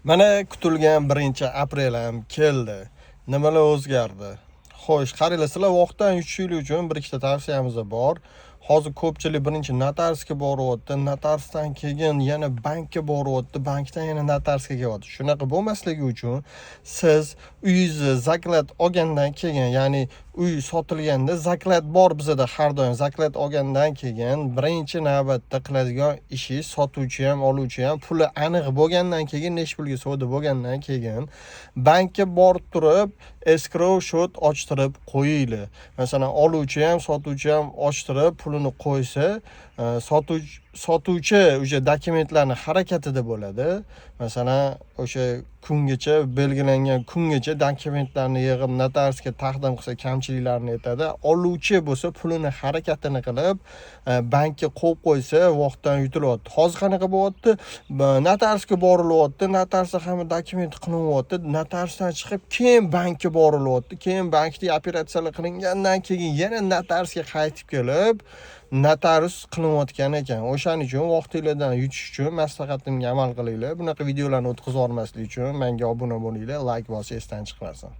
Mana kutilgan 1-aprel ham keldi. Nimalar o'zgardi? Xo'sh, qaranglar, sizlar vaqtdan yutishlik uchun bir ikkita tavsiyamiz bor. Hozir ko'pchilik birinchi notarsga boryapti, notarsdan keyin yana bankka boryapti, bankdan yana notarsga kelyapti. Shunaqa bo'lmasligi uchun siz uyingizni zakat olgandan keyin, ya'ni uy sotilganda zakat bor bizda har doim. Zakat olgandan keyin birinchi navbatda qiladigan ishi sotuvchi ham, oluvchi ham puli aniq bo'lgandan keyin, necha pulga savdo bo'lgandan keyin bankka borib turib escrow shot ochtirib qo'yinglar. Masalan, oluvchi ham, sotuvchi ham ochtirib pulini qo'ysa, sotuvchi o'sha dokumentlarni harakatida bo'ladi. Masalan, o'sha kungacha belgilangan kungacha dokumentlarni yig'ib notarsga taqdim qilsa kamchiliklarni aytadi. Oluvchi bo'lsa pulini harakatini qilib bankka qo'yib qo'ysa vaqtdan yutilyapti. Hozir qanaqa bo'lyapti? Notarsga borilyapti, notarsda hamma dokument qilinyapti, notarsdan chiqib keyin bankka borilyapti, keyin bankda operatsiyalar qilingandan keyin yana notarsga qaytib kelib notarius qilinayotgan ekan. O'shaning uchun vaqtingizdan yutish uchun maslahatimga amal qilinglar. Bunaqa videolarni o'tkazib olmaslik uchun menga obuna bo'linglar, like bosib esdan chiqmasin.